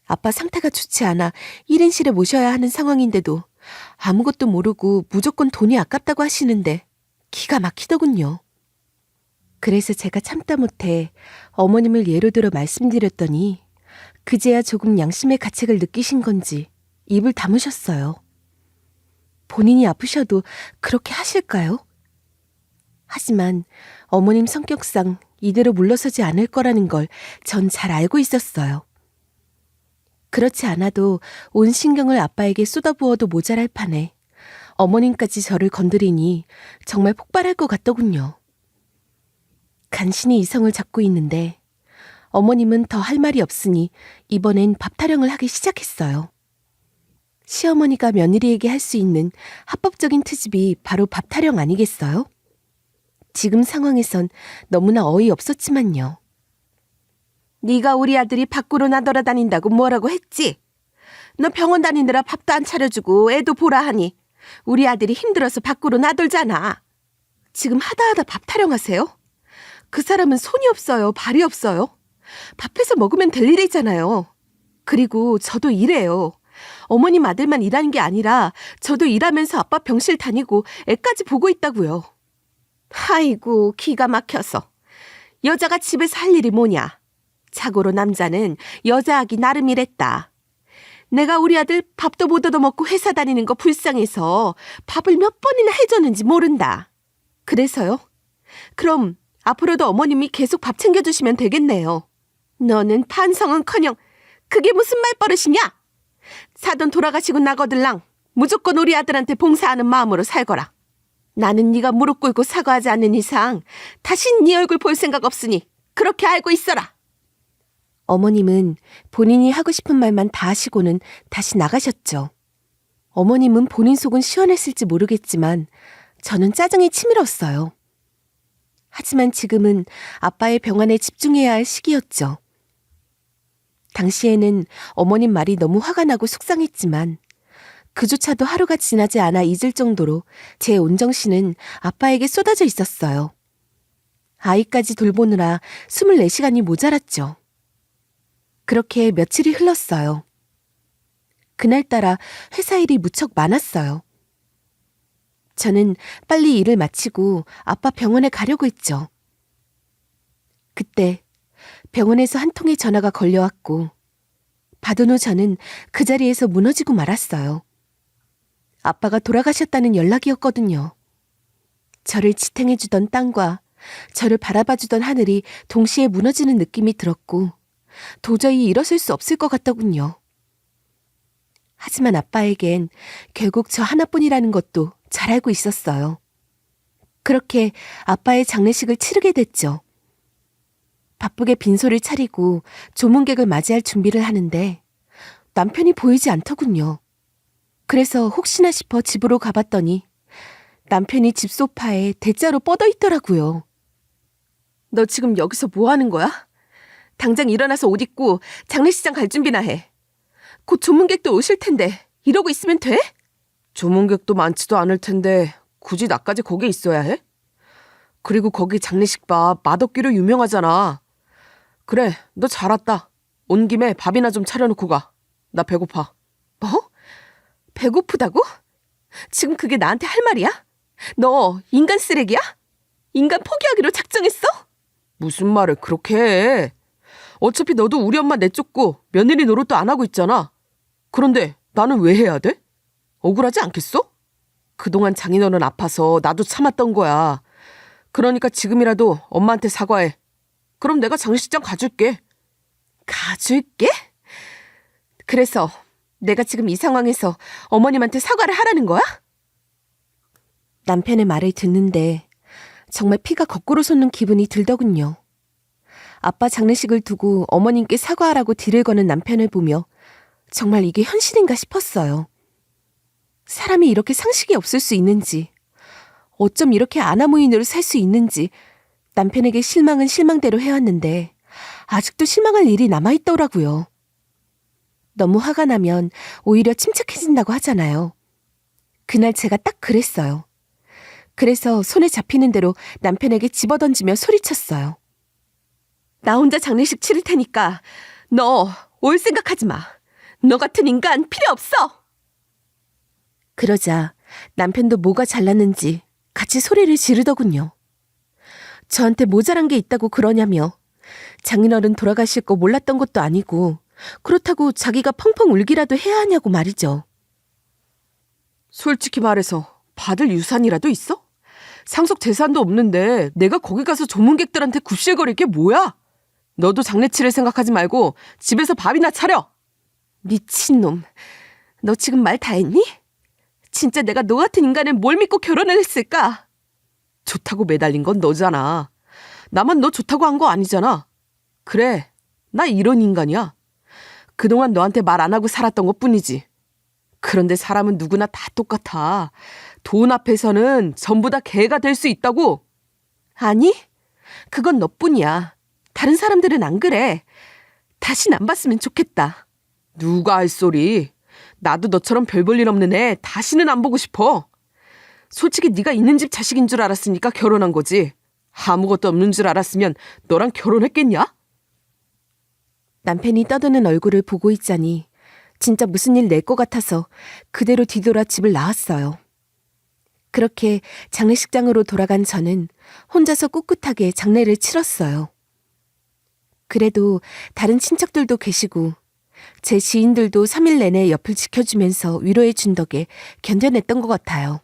아빠 상태가 좋지 않아 1인실에 모셔야 하는 상황인데도 아무것도 모르고 무조건 돈이 아깝다고 하시는데 기가 막히더군요. 그래서 제가 참다 못해 어머님을 예로 들어 말씀드렸더니 그제야 조금 양심의 가책을 느끼신 건지 입을 다무셨어요. 본인이 아프셔도 그렇게 하실까요? 하지만 어머님 성격상 이대로 물러서지 않을 거라는 걸 전 잘 알고 있었어요. 그렇지 않아도 온 신경을 아빠에게 쏟아부어도 모자랄 판에 어머님까지 저를 건드리니 정말 폭발할 것 같더군요. 간신히 이성을 잡고 있는데 어머님은 더 할 말이 없으니 이번엔 밥 타령을 하기 시작했어요. 시어머니가 며느리에게 할 수 있는 합법적인 트집이 바로 밥 타령 아니겠어요? 지금 상황에선 너무나 어이없었지만요. 네가 우리 아들이 밖으로 나돌아다닌다고 뭐라고 했지? 너 병원 다니느라 밥도 안 차려주고 애도 보라 하니 우리 아들이 힘들어서 밖으로 나돌잖아. 지금 하다하다 밥 타령하세요? 그 사람은 손이 없어요, 발이 없어요. 밥해서 먹으면 될 일이잖아요. 그리고 저도 일해요. 어머님 아들만 일하는 게 아니라 저도 일하면서 아빠 병실 다니고 애까지 보고 있다고요. 아이고, 기가 막혀서. 여자가 집에서 할 일이 뭐냐? 자고로 남자는 여자하기 나름이랬다. 내가 우리 아들 밥도 못 얻어먹고 회사 다니는 거 불쌍해서 밥을 몇 번이나 해줬는지 모른다. 그래서요? 그럼 앞으로도 어머님이 계속 밥 챙겨주시면 되겠네요. 너는 반성은커녕 그게 무슨 말버릇이냐? 사돈 돌아가시고 나거들랑 무조건 우리 아들한테 봉사하는 마음으로 살거라. 나는 네가 무릎 꿇고 사과하지 않는 이상 다신 네 얼굴 볼 생각 없으니 그렇게 알고 있어라. 어머님은 본인이 하고 싶은 말만 다 하시고는 다시 나가셨죠. 어머님은 본인 속은 시원했을지 모르겠지만 저는 짜증이 치밀었어요. 하지만 지금은 아빠의 병환에 집중해야 할 시기였죠. 당시에는 어머님 말이 너무 화가 나고 속상했지만 그조차도 하루가 지나지 않아 잊을 정도로 제 온정신은 아빠에게 쏟아져 있었어요. 아이까지 돌보느라 24시간이 모자랐죠. 그렇게 며칠이 흘렀어요. 그날따라 회사 일이 무척 많았어요. 저는 빨리 일을 마치고 아빠 병원에 가려고 했죠. 그때 병원에서 한 통의 전화가 걸려왔고 받은 후 저는 그 자리에서 무너지고 말았어요. 아빠가 돌아가셨다는 연락이었거든요. 저를 지탱해주던 땅과 저를 바라봐주던 하늘이 동시에 무너지는 느낌이 들었고 도저히 일어설 수 없을 것 같더군요. 하지만 아빠에겐 결국 저 하나뿐이라는 것도 잘 알고 있었어요. 그렇게 아빠의 장례식을 치르게 됐죠. 바쁘게 빈소를 차리고 조문객을 맞이할 준비를 하는데 남편이 보이지 않더군요. 그래서 혹시나 싶어 집으로 가봤더니 남편이 집 소파에 대자로 뻗어 있더라고요. 너 지금 여기서 뭐 하는 거야? 당장 일어나서 옷 입고 장례식장 갈 준비나 해. 곧 조문객도 오실 텐데 이러고 있으면 돼? 조문객도 많지도 않을 텐데 굳이 나까지 거기 있어야 해? 그리고 거기 장례식밥 맛없기로 유명하잖아. 그래, 너 잘 왔다. 온 김에 밥이나 좀 차려놓고 가. 나 배고파. 뭐? 배고프다고? 지금 그게 나한테 할 말이야? 너 인간 쓰레기야? 인간 포기하기로 작정했어? 무슨 말을 그렇게 해? 어차피 너도 우리 엄마 내쫓고 며느리 노릇도 안 하고 있잖아. 그런데 나는 왜 해야 돼? 억울하지 않겠어? 그동안 장인어른 아파서 나도 참았던 거야. 그러니까 지금이라도 엄마한테 사과해. 그럼 내가 장례식장 가줄게. 가줄게? 그래서 내가 지금 이 상황에서 어머님한테 사과를 하라는 거야? 남편의 말을 듣는데 정말 피가 거꾸로 솟는 기분이 들더군요. 아빠 장례식을 두고 어머님께 사과하라고 딜을 거는 남편을 보며 정말 이게 현실인가 싶었어요. 사람이 이렇게 상식이 없을 수 있는지, 어쩜 이렇게 아나무인으로 살 수 있는지 남편에게 실망은 실망대로 해왔는데 아직도 실망할 일이 남아있더라고요. 너무 화가 나면 오히려 침착해진다고 하잖아요. 그날 제가 딱 그랬어요. 그래서 손에 잡히는 대로 남편에게 집어던지며 소리쳤어요. 나 혼자 장례식 치를 테니까 너 올 생각하지 마. 너 같은 인간 필요 없어. 그러자 남편도 뭐가 잘났는지 같이 소리를 지르더군요. 저한테 모자란 게 있다고 그러냐며 장인어른 돌아가실 거 몰랐던 것도 아니고 그렇다고 자기가 펑펑 울기라도 해야 하냐고 말이죠. 솔직히 말해서 받을 유산이라도 있어? 상속 재산도 없는데 내가 거기 가서 조문객들한테 굽실거릴 게 뭐야? 너도 장례 치를 생각하지 말고 집에서 밥이나 차려. 미친놈. 너 지금 말 다 했니? 진짜 내가 너 같은 인간을 뭘 믿고 결혼을 했을까? 좋다고 매달린 건 너잖아. 나만 너 좋다고 한 거 아니잖아. 그래, 나 이런 인간이야. 그동안 너한테 말 안 하고 살았던 것뿐이지. 그런데 사람은 누구나 다 똑같아. 돈 앞에서는 전부 다 개가 될 수 있다고. 아니, 그건 너뿐이야. 다른 사람들은 안 그래. 다신 안 봤으면 좋겠다. 누가 할 소리. 나도 너처럼 별 볼 일 없는 애 다시는 안 보고 싶어. 솔직히 네가 있는 집 자식인 줄 알았으니까 결혼한 거지. 아무것도 없는 줄 알았으면 너랑 결혼했겠냐? 남편이 떠드는 얼굴을 보고 있자니 진짜 무슨 일 낼 것 같아서 그대로 뒤돌아 집을 나왔어요. 그렇게 장례식장으로 돌아간 저는 혼자서 꿋꿋하게 장례를 치렀어요. 그래도 다른 친척들도 계시고 제 지인들도 3일 내내 옆을 지켜주면서 위로해 준 덕에 견뎌냈던 것 같아요.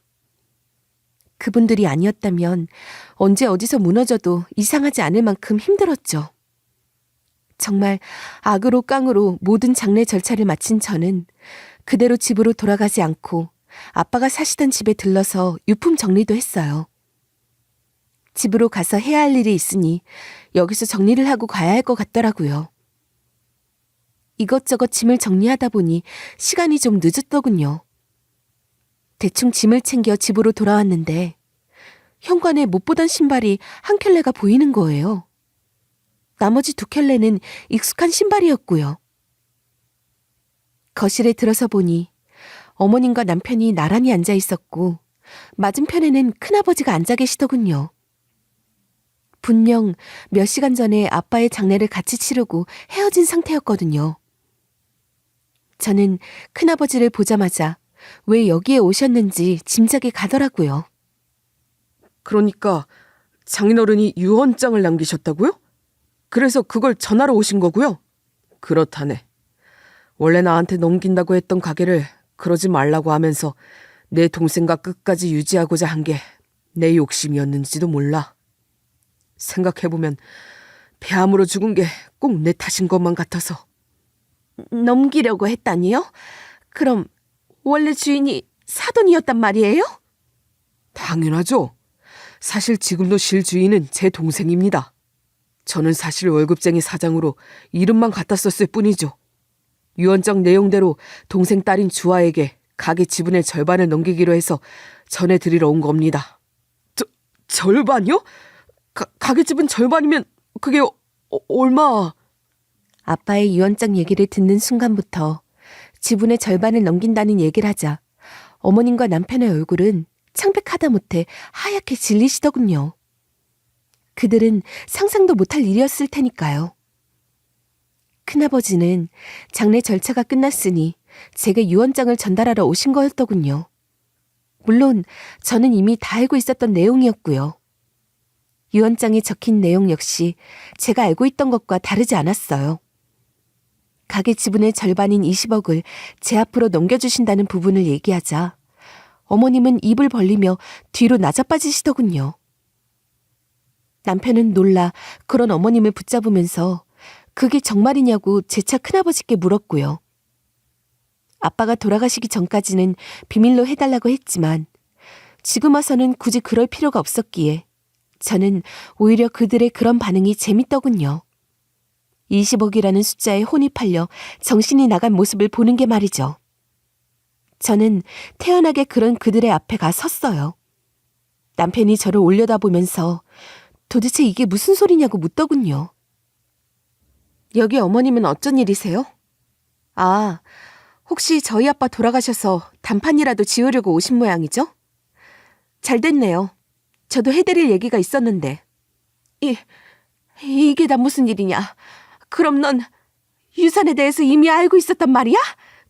그분들이 아니었다면 언제 어디서 무너져도 이상하지 않을 만큼 힘들었죠. 정말 악으로 깡으로 모든 장례 절차를 마친 저는 그대로 집으로 돌아가지 않고 아빠가 사시던 집에 들러서 유품 정리도 했어요. 집으로 가서 해야 할 일이 있으니 여기서 정리를 하고 가야 할 것 같더라고요. 이것저것 짐을 정리하다 보니 시간이 좀 늦었더군요. 대충 짐을 챙겨 집으로 돌아왔는데 현관에 못 보던 신발이 한 켤레가 보이는 거예요. 나머지 2켤레는 익숙한 신발이었고요. 거실에 들어서 보니 어머님과 남편이 나란히 앉아 있었고 맞은편에는 큰아버지가 앉아 계시더군요. 분명 몇 시간 전에 아빠의 장례를 같이 치르고 헤어진 상태였거든요. 저는 큰아버지를 보자마자 왜 여기에 오셨는지 짐작이 가더라고요. 그러니까 장인어른이 유언장을 남기셨다고요? 그래서 그걸 전하러 오신 거고요? 그렇다네. 원래 나한테 넘긴다고 했던 가게를 그러지 말라고 하면서 내 동생과 끝까지 유지하고자 한 게 내 욕심이었는지도 몰라. 생각해보면 폐암으로 죽은 게 꼭 내 탓인 것만 같아서. 넘기려고 했다니요? 그럼 원래 주인이 사돈이었단 말이에요? 당연하죠. 사실 지금도 실주인은 제 동생입니다. 저는 사실 월급쟁이 사장으로 이름만 갖다 썼을 뿐이죠. 유언장 내용대로 동생 딸인 주아에게 가게 지분의 절반을 넘기기로 해서 전해드리러 온 겁니다. 절반이요? 가게 지분 절반이면 그게 얼마... 아빠의 유언장 얘기를 듣는 순간부터 지분의 절반을 넘긴다는 얘기를 하자 어머님과 남편의 얼굴은 창백하다 못해 하얗게 질리시더군요. 그들은 상상도 못할 일이었을 테니까요. 큰아버지는 장례 절차가 끝났으니 제게 유언장을 전달하러 오신 거였더군요. 물론 저는 이미 다 알고 있었던 내용이었고요. 유언장에 적힌 내용 역시 제가 알고 있던 것과 다르지 않았어요. 가게 지분의 절반인 20억을 제 앞으로 넘겨주신다는 부분을 얘기하자 어머님은 입을 벌리며 뒤로 나자빠지시더군요. 남편은 놀라 그런 어머님을 붙잡으면서 그게 정말이냐고 재차 큰아버지께 물었고요. 아빠가 돌아가시기 전까지는 비밀로 해달라고 했지만 지금 와서는 굳이 그럴 필요가 없었기에 저는 오히려 그들의 그런 반응이 재밌더군요. 20억이라는 숫자에 혼이 팔려 정신이 나간 모습을 보는 게 말이죠. 저는 태연하게 그런 그들의 앞에 가 섰어요. 남편이 저를 올려다보면서 도대체 이게 무슨 소리냐고 묻더군요. 여기 어머님은 어쩐 일이세요? 아, 혹시 저희 아빠 돌아가셔서 단판이라도 지으려고 오신 모양이죠? 잘 됐네요. 저도 해드릴 얘기가 있었는데. 이게 다 무슨 일이냐? 그럼 넌 유산에 대해서 이미 알고 있었단 말이야?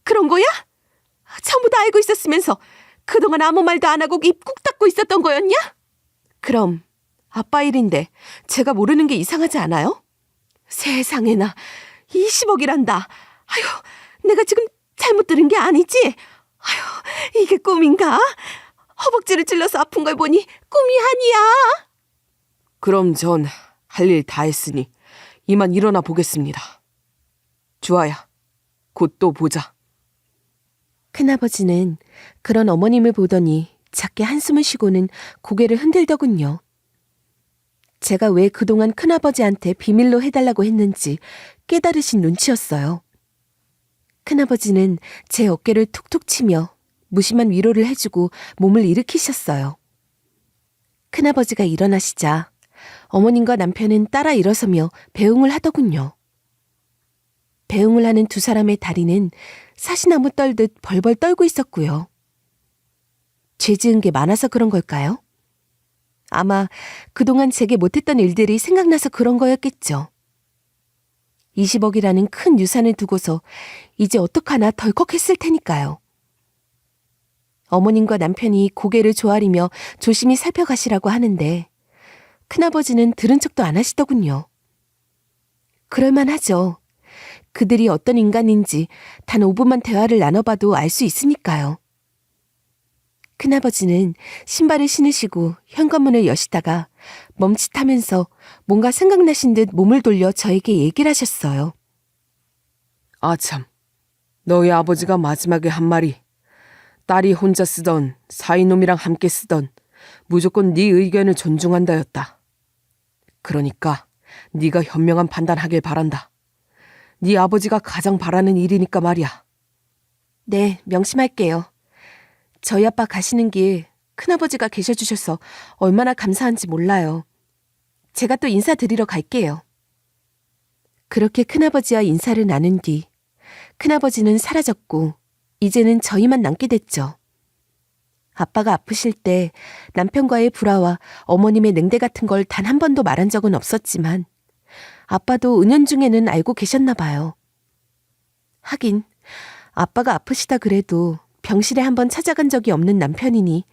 그런 거야? 전부 다 알고 있었으면서 그동안 아무 말도 안 하고 입 꾹 닫고 있었던 거였냐? 그럼 아빠 일인데 제가 모르는 게 이상하지 않아요? 세상에나 20억이란다. 아휴, 내가 지금 잘못 들은 게 아니지? 아휴, 이게 꿈인가? 허벅지를 찔러서 아픈 걸 보니 꿈이 아니야. 그럼 전 할 일 다 했으니 이만 일어나 보겠습니다. 주아야, 곧 또 보자. 큰아버지는 그런 어머님을 보더니 작게 한숨을 쉬고는 고개를 흔들더군요. 제가 왜 그동안 큰아버지한테 비밀로 해달라고 했는지 깨달으신 눈치였어요. 큰아버지는 제 어깨를 툭툭 치며 무심한 위로를 해주고 몸을 일으키셨어요. 큰아버지가 일어나시자 어머님과 남편은 따라 일어서며 배웅을 하더군요. 배웅을 하는 두 사람의 다리는 사시나무 떨듯 벌벌 떨고 있었고요. 죄 지은 게 많아서 그런 걸까요? 아마 그동안 제게 못했던 일들이 생각나서 그런 거였겠죠. 20억이라는 큰 유산을 두고서 이제 어떡하나 덜컥했을 테니까요. 어머님과 남편이 고개를 조아리며 조심히 살펴가시라고 하는데 큰아버지는 들은 척도 안 하시더군요. 그럴만하죠. 그들이 어떤 인간인지 단 5분만 대화를 나눠봐도 알 수 있으니까요. 큰아버지는 신발을 신으시고 현관문을 여시다가 멈칫하면서 뭔가 생각나신 듯 몸을 돌려 저에게 얘기를 하셨어요. 아참, 너희 아버지가 마지막에 한 말이 딸이 혼자 쓰던 사이놈이랑 함께 쓰던 무조건 네 의견을 존중한다였다. 그러니까 네가 현명한 판단하길 바란다. 네 아버지가 가장 바라는 일이니까 말이야. 네, 명심할게요. 저희 아빠 가시는 길 큰아버지가 계셔주셔서 얼마나 감사한지 몰라요. 제가 또 인사드리러 갈게요. 그렇게 큰아버지와 인사를 나눈 뒤 큰아버지는 사라졌고 이제는 저희만 남게 됐죠. 아빠가 아프실 때 남편과의 불화와 어머님의 냉대 같은 걸 단 한 번도 말한 적은 없었지만 아빠도 은연중에는 알고 계셨나 봐요. 하긴 아빠가 아프시다 그래도 병실에 한번 찾아간 적이 없는 남편이니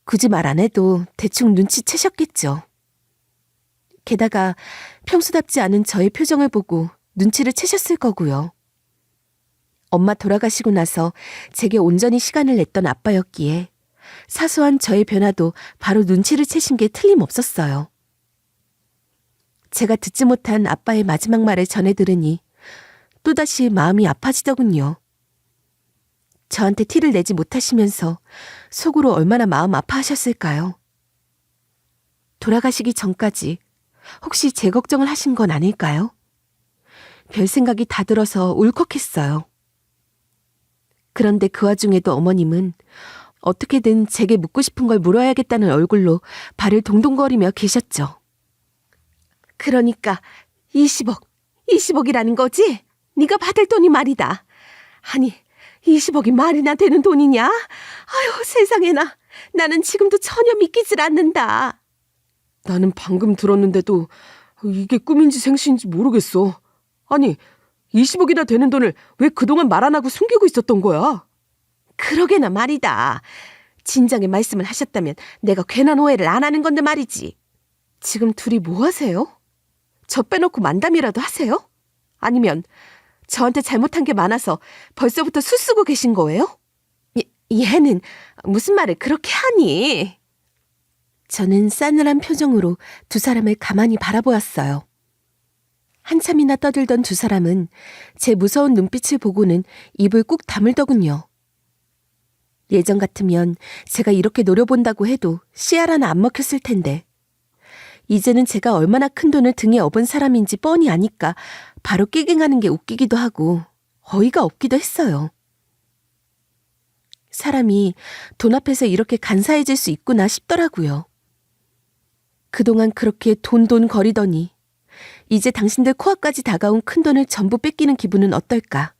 굳이 말 안 해도 대충 눈치채셨겠죠. 게다가 평소답지 않은 저의 표정을 보고 눈치를 채셨을 거고요. 엄마 돌아가시고 나서 제게 온전히 시간을 냈던 아빠였기에 사소한 저의 변화도 바로 눈치를 채신 게 틀림없었어요. 제가 듣지 못한 아빠의 마지막 말을 전해 들으니 또다시 마음이 아파지더군요. 저한테 티를 내지 못하시면서 속으로 얼마나 마음 아파하셨을까요? 돌아가시기 전까지 혹시 제 걱정을 하신 건 아닐까요? 별 생각이 다 들어서 울컥했어요. 그런데 그 와중에도 어머님은 어떻게든 제게 묻고 싶은 걸 물어야겠다는 얼굴로 발을 동동거리며 계셨죠. 그러니까 20억이라는 거지? 네가 받을 돈이 말이다. 아니, 20억이 말이나 되는 돈이냐? 아유, 세상에나. 나는 지금도 전혀 믿기질 않는다. 나는 방금 들었는데도 이게 꿈인지 생시인지 모르겠어. 아니, 20억이나 되는 돈을 왜 그동안 말 안 하고 숨기고 있었던 거야? 그러게나 말이다. 진작에 말씀을 하셨다면 내가 괜한 오해를 안 하는 건데 말이지. 지금 둘이 뭐 하세요? 저 빼놓고 만담이라도 하세요? 아니면 저한테 잘못한 게 많아서 벌써부터 수쓰고 계신 거예요? 얘는 무슨 말을 그렇게 하니? 저는 싸늘한 표정으로 두 사람을 가만히 바라보았어요. 한참이나 떠들던 두 사람은 제 무서운 눈빛을 보고는 입을 꾹 다물더군요. 예전 같으면 제가 이렇게 노려본다고 해도 씨알 하나 안 먹혔을 텐데 이제는 제가 얼마나 큰 돈을 등에 업은 사람인지 뻔히 아니까 바로 끼갱하는 게 웃기기도 하고 어이가 없기도 했어요. 사람이 돈 앞에서 이렇게 간사해질 수 있구나 싶더라고요. 그동안 그렇게 돈 거리더니 이제 당신들 코앞까지 다가온 큰돈을 전부 뺏기는 기분은 어떨까?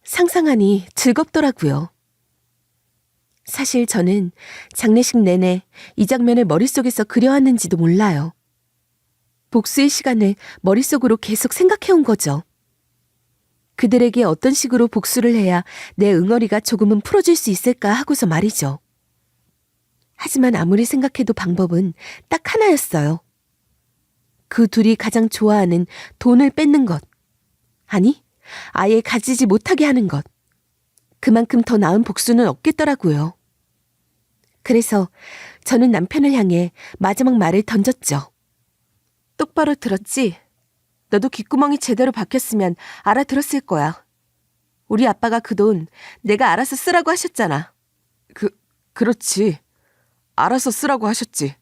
상상하니 즐겁더라고요. 사실 저는 장례식 내내 이 장면을 머릿속에서 그려왔는지도 몰라요. 복수의 시간을 머릿속으로 계속 생각해온 거죠. 그들에게 어떤 식으로 복수를 해야 내 응어리가 조금은 풀어질 수 있을까 하고서 말이죠. 하지만 아무리 생각해도 방법은 딱 하나였어요. 그 둘이 가장 좋아하는 돈을 뺏는 것. 아니, 아예 가지지 못하게 하는 것. 그만큼 더 나은 복수는 없겠더라고요. 그래서 저는 남편을 향해 마지막 말을 던졌죠. 똑바로 들었지? 너도 귓구멍이 제대로 박혔으면 알아들었을 거야. 우리 아빠가 그 돈 내가 알아서 쓰라고 하셨잖아. 그렇지. 알아서 쓰라고 하셨지.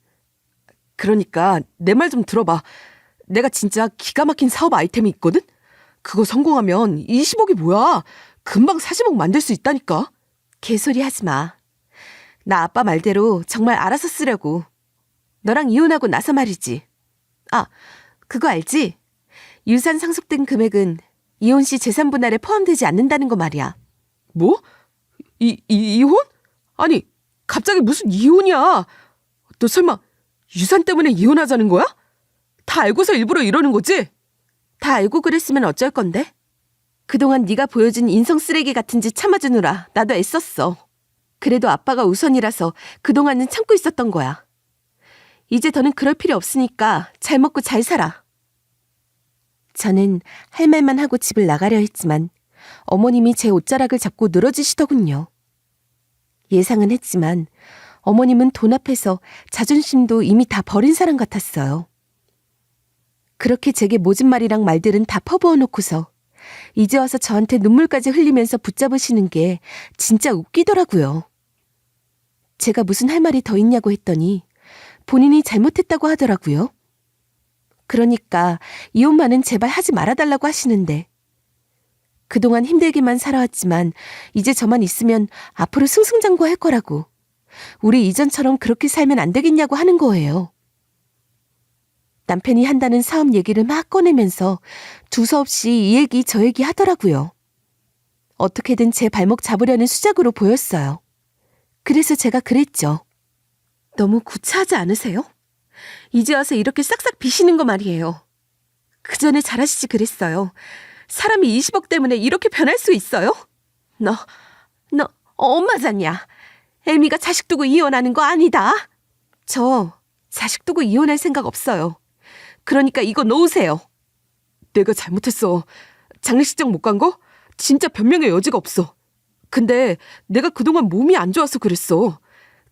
그러니까 내 말 좀 들어봐. 내가 진짜 기가 막힌 사업 아이템이 있거든? 그거 성공하면 20억이 뭐야. 금방 40억 만들 수 있다니까. 개소리 하지 마. 나 아빠 말대로 정말 알아서 쓰려고. 너랑 이혼하고 나서 말이지. 아, 그거 알지? 유산 상속된 금액은 이혼 시 재산 분할에 포함되지 않는다는 거 말이야. 뭐? 이혼? 아니, 갑자기 무슨 이혼이야? 너 설마 유산 때문에 이혼하자는 거야? 다 알고서 일부러 이러는 거지? 다 알고 그랬으면 어쩔 건데? 그동안 네가 보여준 인성 쓰레기 같은 짓 참아주느라 나도 애썼어. 그래도 아빠가 우선이라서 그동안은 참고 있었던 거야. 이제 더는 그럴 필요 없으니까 잘 먹고 잘 살아. 저는 할 말만 하고 집을 나가려 했지만 어머님이 제 옷자락을 잡고 늘어지시더군요. 예상은 했지만 어머님은 돈 앞에서 자존심도 이미 다 버린 사람 같았어요. 그렇게 제게 모진 말이랑 말들은 다 퍼부어 놓고서 이제 와서 저한테 눈물까지 흘리면서 붙잡으시는 게 진짜 웃기더라고요. 제가 무슨 할 말이 더 있냐고 했더니 본인이 잘못했다고 하더라고요. 그러니까 이혼만은 제발 하지 말아달라고 하시는데 그동안 힘들게만 살아왔지만 이제 저만 있으면 앞으로 승승장구할 거라고. 우리 이전처럼 그렇게 살면 안 되겠냐고 하는 거예요. 남편이 한다는 사업 얘기를 막 꺼내면서 두서없이 이 얘기 저 얘기 하더라고요. 어떻게든 제 발목 잡으려는 수작으로 보였어요. 그래서 제가 그랬죠. 너무 구차하지 않으세요? 이제 와서 이렇게 싹싹 비시는 거 말이에요. 그 전에 잘하시지 그랬어요. 사람이 20억 때문에 이렇게 변할 수 있어요? 너 엄마잖냐. 애미가 자식 두고 이혼하는 거 아니다. 저 자식 두고 이혼할 생각 없어요. 그러니까 이거 놓으세요. 내가 잘못했어. 장례식장 못 간 거? 진짜 변명의 여지가 없어. 근데 내가 그동안 몸이 안 좋아서 그랬어.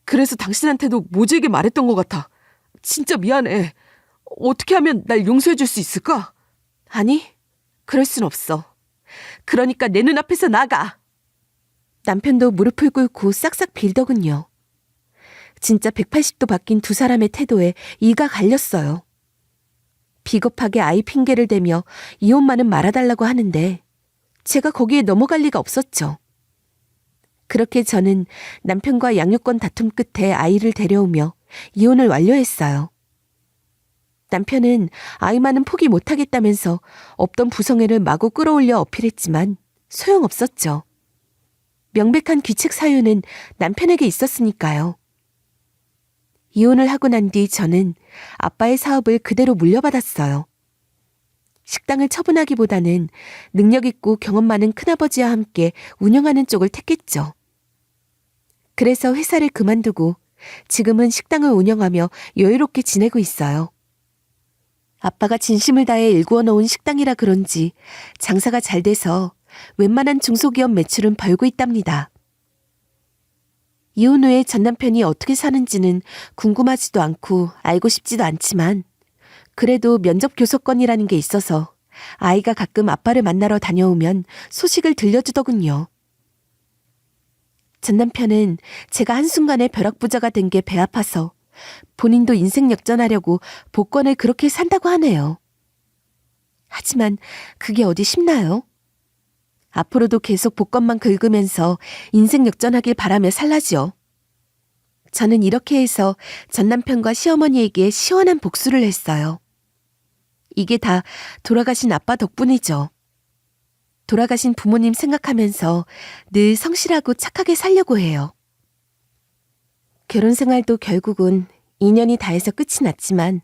그래서 당신한테도 모질게 말했던 것 같아. 진짜 미안해. 어떻게 하면 날 용서해 줄 수 있을까? 아니, 그럴 순 없어. 그러니까 내 눈앞에서 나가. 남편도 무릎을 꿇고 싹싹 빌더군요. 진짜 180도 바뀐 두 사람의 태도에 이가 갈렸어요. 비겁하게 아이 핑계를 대며 이혼만은 말아달라고 하는데 제가 거기에 넘어갈 리가 없었죠. 그렇게 저는 남편과 양육권 다툼 끝에 아이를 데려오며 이혼을 완료했어요. 남편은 아이만은 포기 못하겠다면서 없던 부성애를 마구 끌어올려 어필했지만 소용없었죠. 명백한 귀책 사유는 남편에게 있었으니까요. 이혼을 하고 난 뒤 저는 아빠의 사업을 그대로 물려받았어요. 식당을 처분하기보다는 능력 있고 경험 많은 큰아버지와 함께 운영하는 쪽을 택했죠. 그래서 회사를 그만두고 지금은 식당을 운영하며 여유롭게 지내고 있어요. 아빠가 진심을 다해 일구어 놓은 식당이라 그런지 장사가 잘 돼서 웬만한 중소기업 매출은 벌고 있답니다. 이혼 후에 전 남편이 어떻게 사는지는 궁금하지도 않고 알고 싶지도 않지만 그래도 면접 교섭권이라는 게 있어서 아이가 가끔 아빠를 만나러 다녀오면 소식을 들려주더군요. 전 남편은 제가 한순간에 벼락부자가 된 게 배 아파서 본인도 인생 역전하려고 복권을 그렇게 산다고 하네요. 하지만 그게 어디 쉽나요? 앞으로도 계속 복권만 긁으면서 인생 역전하길 바라며 살라지요. 저는 이렇게 해서 전 남편과 시어머니에게 시원한 복수를 했어요. 이게 다 돌아가신 아빠 덕분이죠. 돌아가신 부모님 생각하면서 늘 성실하고 착하게 살려고 해요. 결혼 생활도 결국은 2년이 다 해서 끝이 났지만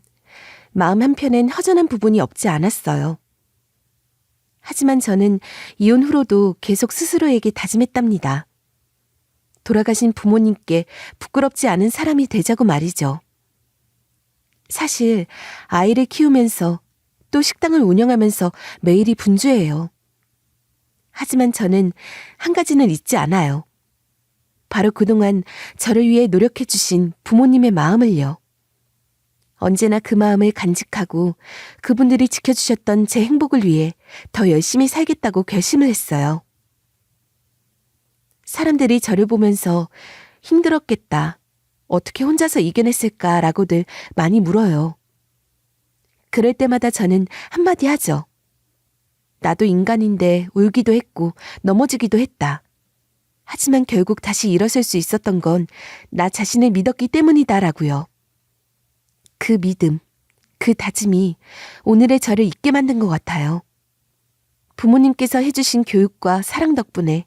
마음 한편엔 허전한 부분이 없지 않았어요. 하지만 저는 이혼 후로도 계속 스스로에게 다짐했답니다. 돌아가신 부모님께 부끄럽지 않은 사람이 되자고 말이죠. 사실 아이를 키우면서 또 식당을 운영하면서 매일이 분주해요. 하지만 저는 한 가지는 잊지 않아요. 바로 그동안 저를 위해 노력해 주신 부모님의 마음을요. 언제나 그 마음을 간직하고 그분들이 지켜주셨던 제 행복을 위해 더 열심히 살겠다고 결심을 했어요. 사람들이 저를 보면서 힘들었겠다, 어떻게 혼자서 이겨냈을까라고들 많이 물어요. 그럴 때마다 저는 한마디 하죠. 나도 인간인데 울기도 했고 넘어지기도 했다. 하지만 결국 다시 일어설 수 있었던 건 나 자신을 믿었기 때문이다라고요. 그 믿음, 그 다짐이 오늘의 저를 있게 만든 것 같아요. 부모님께서 해주신 교육과 사랑 덕분에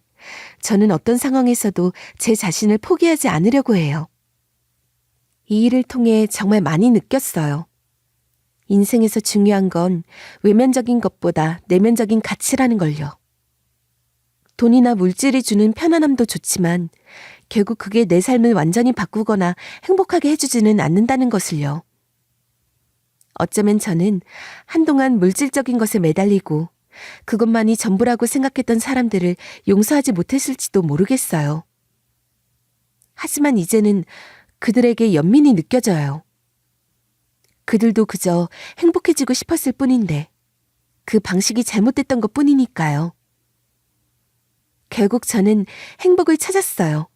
저는 어떤 상황에서도 제 자신을 포기하지 않으려고 해요. 이 일을 통해 정말 많이 느꼈어요. 인생에서 중요한 건 외면적인 것보다 내면적인 가치라는 걸요. 돈이나 물질이 주는 편안함도 좋지만 결국 그게 내 삶을 완전히 바꾸거나 행복하게 해주지는 않는다는 것을요. 어쩌면 저는 한동안 물질적인 것에 매달리고 그것만이 전부라고 생각했던 사람들을 용서하지 못했을지도 모르겠어요. 하지만 이제는 그들에게 연민이 느껴져요. 그들도 그저 행복해지고 싶었을 뿐인데 그 방식이 잘못됐던 것 뿐이니까요. 결국 저는 행복을 찾았어요.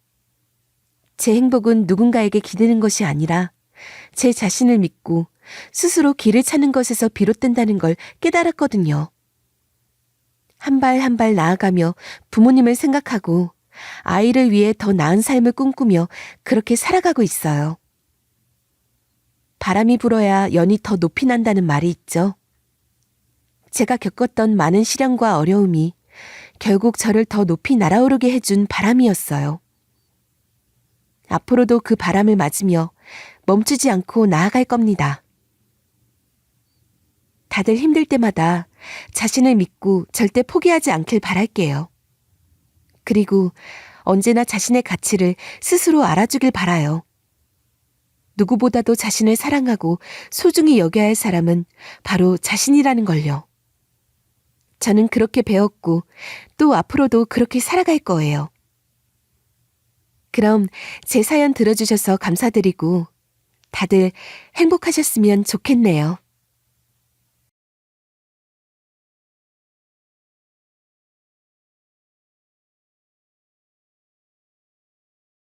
제 행복은 누군가에게 기대는 것이 아니라 제 자신을 믿고 스스로 길을 찾는 것에서 비롯된다는 걸 깨달았거든요. 한 발 한 발 나아가며 부모님을 생각하고 아이를 위해 더 나은 삶을 꿈꾸며 그렇게 살아가고 있어요. 바람이 불어야 연이 더 높이 난다는 말이 있죠. 제가 겪었던 많은 시련과 어려움이 결국 저를 더 높이 날아오르게 해준 바람이었어요. 앞으로도 그 바람을 맞으며 멈추지 않고 나아갈 겁니다. 다들 힘들 때마다 자신을 믿고 절대 포기하지 않길 바랄게요. 그리고 언제나 자신의 가치를 스스로 알아주길 바라요. 누구보다도 자신을 사랑하고 소중히 여겨야 할 사람은 바로 자신이라는 걸요. 저는 그렇게 배웠고 또 앞으로도 그렇게 살아갈 거예요. 그럼 제 사연 들어주셔서 감사드리고 다들 행복하셨으면 좋겠네요.